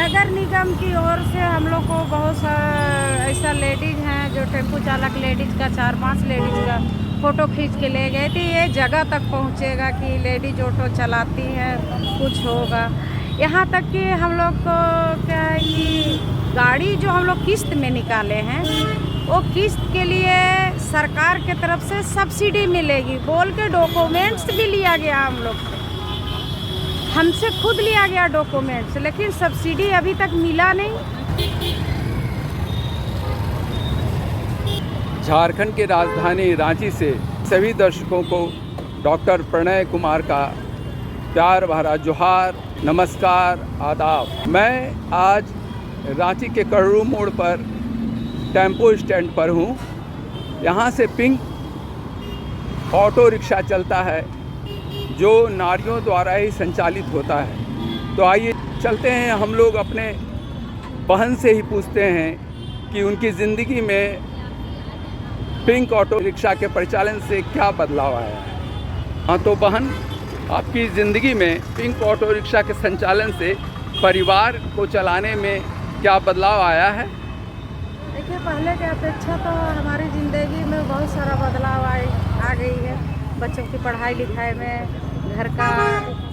नगर निगम की ओर से हम लोग को बहुत सारा ऐसा लेडीज़ हैं जो टेम्पो चालक लेडीज़ का 4-5 लेडीज़ का फ़ोटो खींच के ले गए थे। ये जगह तक पहुँचेगा कि लेडीज ऑटो चलाती है, कुछ होगा। यहाँ तक कि हम लोग को क्या है कि गाड़ी जो हम लोग किस्त में निकाले हैं वो किस्त के लिए सरकार के तरफ से सब्सिडी मिलेगी बोल के डॉक्यूमेंट्स भी लिया गया हम लोग से, हमसे खुद लिया गया डॉक्यूमेंट्स, लेकिन सब्सिडी अभी तक मिला नहीं। झारखंड की राजधानी रांची से सभी दर्शकों को डॉक्टर प्रणय कुमार का प्यार भरा जोहार, नमस्कार, आदाब। मैं आज रांची के करोड़ू मोड़ पर टेम्पो स्टैंड पर हूँ। यहाँ से पिंक ऑटो रिक्शा चलता है जो नारियों द्वारा ही संचालित होता है। तो आइए चलते हैं, हम लोग अपने बहन से ही पूछते हैं कि उनकी ज़िंदगी में पिंक ऑटो रिक्शा के परिचालन से क्या बदलाव आया है। हाँ तो बहन, आपकी ज़िंदगी में पिंक ऑटो रिक्शा के संचालन से परिवार को चलाने में क्या बदलाव आया है? देखिए, पहले की अपेक्षा तो हमारी ज़िंदगी में बहुत सारा बदलाव आ गई है। बच्चों की पढ़ाई लिखाई में, घर का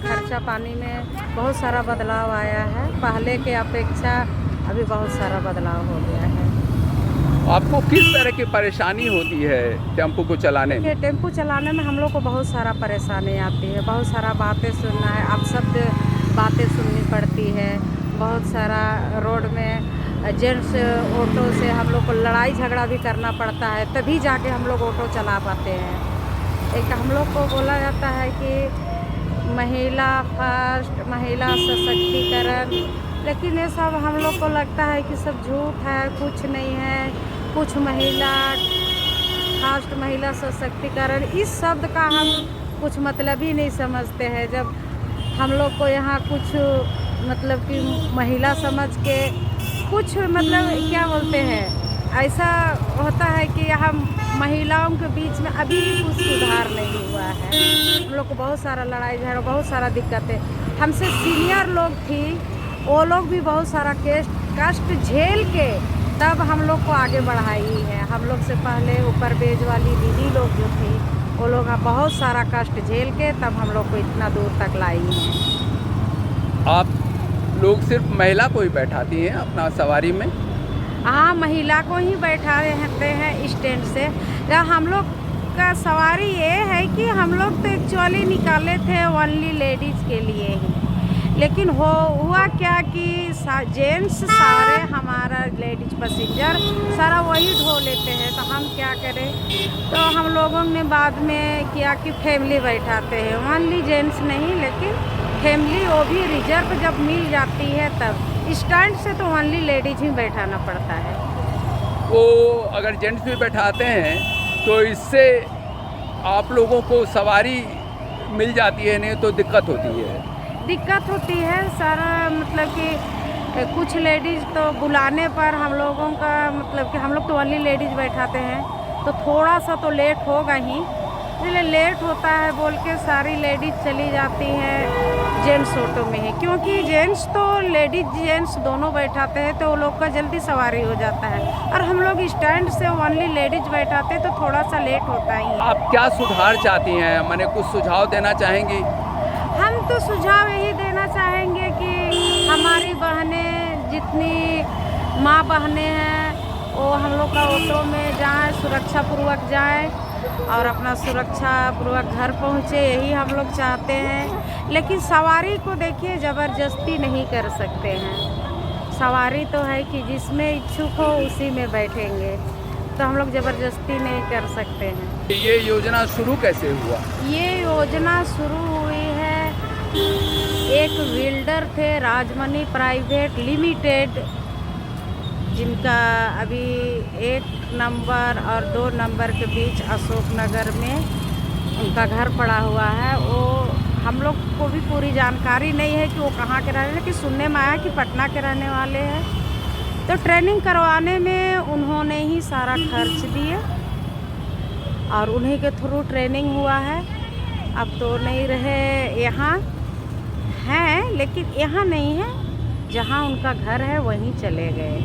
खर्चा पानी में बहुत सारा बदलाव आया है। पहले के अपेक्षा अभी बहुत सारा बदलाव हो गया है। आपको किस तरह की परेशानी होती है टेम्पो को चलाने में? टेम्पो चलाने में हम लोग को बहुत सारा परेशानी आती है, बहुत सारा बातें सुनना है, अब सब बातें सुननी पड़ती है। बहुत सारा रोड में जेंट्स ऑटो से हम लोग को लड़ाई झगड़ा भी करना पड़ता है, तभी जाके हम लोग ऑटो चला पाते हैं। एक हम लोग को बोला जाता है कि महिला फर्स्ट, महिला सशक्तिकरण, लेकिन ये सब हम लोग को लगता है कि सब झूठ है, कुछ नहीं है। कुछ महिला फर्स्ट, महिला सशक्तिकरण, इस शब्द का हम कुछ मतलब ही नहीं समझते हैं। जब हम लोग को यहाँ कुछ मतलब कि महिला समझ के कुछ मतलब क्या बोलते हैं, ऐसा होता है कि यहाँ महिलाओं के बीच में अभी भी कुछ सुधार नहीं हुआ है। हम लोग को बहुत सारा लड़ाई झगड़ा, बहुत सारा दिक्कतें, हमसे सीनियर लोग थी, वो लोग भी बहुत सारा कष्ट झेल के तब हम लोग को आगे बढ़ाई है। हम लोग से पहले ऊपर बेज वाली दीदी लोग जो थी, वो लोग बहुत सारा कष्ट झेल के तब हम लोग को इतना दूर तक लाई है। आप लोग सिर्फ महिला को ही बैठाती हैं अपना सवारी में? हाँ, महिला को ही बैठा रहते हैं स्टैंड से। हम लोग का सवारी ये है कि हम लोग तो एक्चुअली निकाले थे ओनली लेडीज़ के लिए ही, लेकिन हुआ क्या कि जेंट्स सारे हमारा लेडीज पैसेंजर सारा वही ढो लेते हैं, तो हम क्या करें। तो हम लोगों ने बाद में किया कि फैमिली बैठाते हैं, ओनली जेंट्स नहीं, लेकिन फैमिली वो भी रिजर्व जब मिल जाती है तब। स्टैंड से तो ओनली लेडीज ही बैठाना पड़ता है। वो अगर जेंट्स भी बैठाते हैं तो इससे आप लोगों को सवारी मिल जाती है, नहीं तो दिक्कत होती है सारा। मतलब कि कुछ लेडीज़ तो बुलाने पर हम लोगों का मतलब कि हम लोग तो ओनली लेडीज़ बैठाते हैं, तो थोड़ा सा तो लेट होगा ही, इसलिए लेट होता है बोल के सारी लेडीज़ चली जाती हैं जेंट्स ऑटो में ही, क्योंकि जेंट्स तो लेडीज जेंट्स दोनों बैठाते हैं तो वो लोग का जल्दी सवारी हो जाता है, और हम लोग स्टैंड से ओनली लेडीज बैठाते हैं तो थोड़ा सा लेट होता ही है। आप क्या सुधार चाहती हैं? मैंने कुछ सुझाव देना चाहेंगी? हम तो सुझाव यही देना चाहेंगे कि हमारी बहनें, जितनी माँ बहनें हैं, वो हम लोग का ऑटो में जाएं, सुरक्षापूर्वक जाएं और अपना सुरक्षापूर्वक घर पहुँचे, यही हम लोग चाहते हैं। लेकिन सवारी को देखिए, ज़बरदस्ती नहीं कर सकते हैं। सवारी तो है कि जिसमें इच्छुक हो उसी में बैठेंगे, तो हम लोग ज़बरदस्ती नहीं कर सकते हैं। ये योजना शुरू कैसे हुआ? ये योजना शुरू हुई है, एक बिल्डर थे राजमणि प्राइवेट लिमिटेड, जिनका अभी 1 नंबर और 2 नंबर के बीच अशोक नगर में उनका घर पड़ा हुआ है। वो हम लोग को भी पूरी जानकारी नहीं है कि वो कहाँ के रहने, लेकिन सुनने में आया कि पटना के रहने वाले हैं। तो ट्रेनिंग करवाने में उन्होंने ही सारा खर्च दिए और उन्हीं के थ्रू ट्रेनिंग हुआ है। अब तो नहीं रहे, यहाँ हैं लेकिन यहाँ नहीं है, जहाँ उनका घर है वहीं चले गए।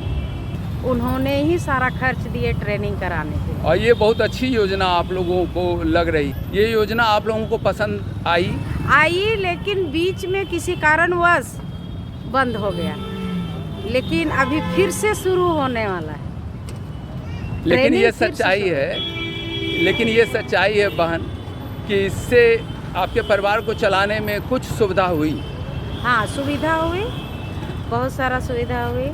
उन्होंने ही सारा खर्च दिए ट्रेनिंग कराने के लिए। और ये बहुत अच्छी योजना आप लोगों को लग रही, ये योजना आप लोगों को पसंद आई? लेकिन बीच में किसी कारणवश बंद हो गया, लेकिन अभी फिर से शुरू होने वाला है। लेकिन ये सच्चाई है बहन कि इससे आपके परिवार को चलाने में कुछ सुविधा हुई। हाँ, सुविधा हुई, बहुत सारा सुविधा हुई।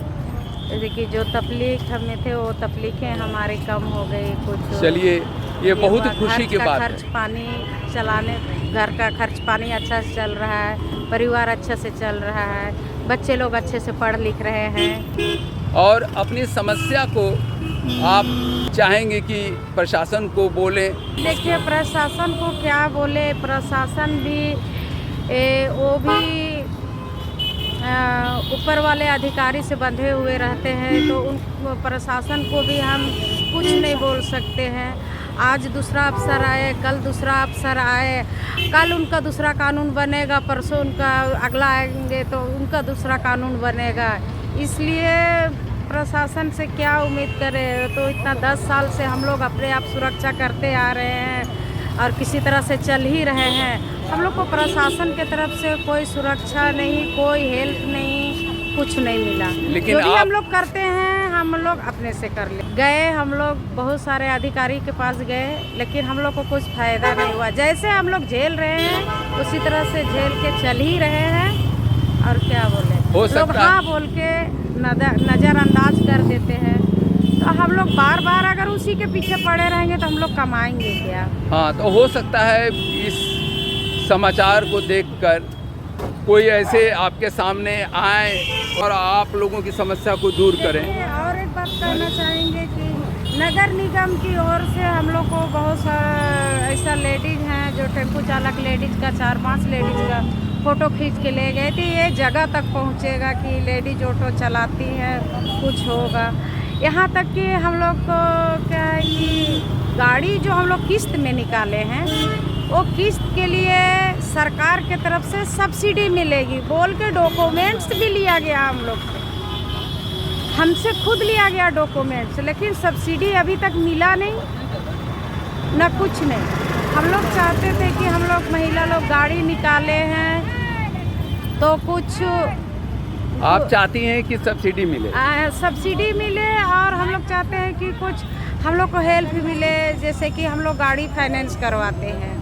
जैसे कि जो तकलीफ हमें थे वो तकलीफें हमारी कम हो गई कुछ। चलिए, ये बहुत खुशी की बात है। खर्च पानी चलाने, घर का खर्च पानी अच्छा से चल रहा है, परिवार अच्छा से चल रहा है, बच्चे लोग अच्छे से पढ़ लिख रहे हैं। और अपनी समस्या को आप चाहेंगे कि प्रशासन को बोलें? देखिए, प्रशासन को क्या बोले, प्रशासन भी वो भी ऊपर वाले अधिकारी से बंधे हुए रहते हैं, तो उन प्रशासन को भी हम कुछ नहीं बोल सकते हैं। आज दूसरा अफसर आए, कल दूसरा अफसर आए, कल उनका दूसरा कानून बनेगा, परसों उनका अगला आएंगे तो उनका दूसरा कानून बनेगा। इसलिए प्रशासन से क्या उम्मीद करें? तो इतना 10 साल से हम लोग अपने आप सुरक्षा करते आ रहे हैं और किसी तरह से चल ही रहे हैं। हम लोग को प्रशासन के तरफ से कोई सुरक्षा नहीं, कोई हेल्प नहीं, कुछ नहीं मिला। लेकिन जो भी हम लोग करते हैं हम लोग अपने से कर ले गए। हम लोग बहुत सारे अधिकारी के पास गए, लेकिन हम लोग को कुछ फायदा नहीं हुआ। जैसे हम लोग झेल रहे हैं उसी तरह से झेल के चल ही रहे हैं। और क्या बोले, लोग हाँ बोल के नज़रअंदाज कर देते हैं। तो हम लोग बार बार अगर उसी के पीछे पड़े रहेंगे तो हम लोग कमाएंगे क्या? हाँ, तो हो सकता है इस समाचार को देखकर कोई ऐसे आपके सामने आए और आप लोगों की समस्या को दूर करें। और एक बात कहना चाहेंगे कि नगर निगम की ओर से हम लोग को बहुत सारा ऐसा लेडीज़ हैं जो टेम्पो चालक लेडीज़ का 4-5 लेडीज़ का फ़ोटो खींच के ले गए थे। ये जगह तक पहुँचेगा कि लेडीज ऑटो चलाती है, कुछ होगा। यहाँ तक कि हम लोग को क्या है कि गाड़ी जो हम लोग किस्त में निकाले हैं वो किस्त के लिए सरकार के तरफ से सब्सिडी मिलेगी बोल के डॉक्यूमेंट्स भी लिया गया। हम लोग हमसे खुद लिया गया डॉक्यूमेंट्स, लेकिन सब्सिडी अभी तक मिला नहीं, न कुछ नहीं। हम लोग चाहते थे कि हम लोग महिला लोग गाड़ी निकाले हैं तो कुछ आप चाहती हैं कि सब्सिडी मिले? सब्सिडी मिले, और हम लोग चाहते हैं कि कुछ हम लोग को हेल्प मिले। जैसे कि हम लोग गाड़ी फाइनेंस करवाते हैं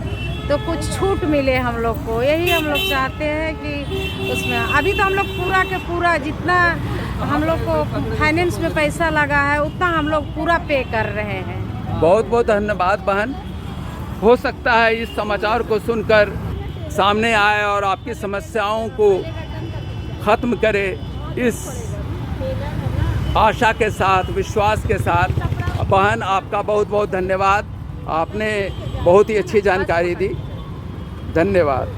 तो कुछ छूट मिले हम लोग को, यही हम लोग चाहते हैं कि उसमें। अभी तो हम लोग पूरा के पूरा जितना हम लोग को फाइनेंस में पैसा लगा है उतना हम लोग पूरा पे कर रहे हैं। बहुत बहुत धन्यवाद बहन। हो सकता है इस समाचार को सुनकर सामने आए और आपकी समस्याओं को ख़त्म करे, इस आशा के साथ, विश्वास के साथ। बहन, आपका बहुत बहुत धन्यवाद, आपने बहुत ही अच्छी जानकारी दी। धन्यवाद।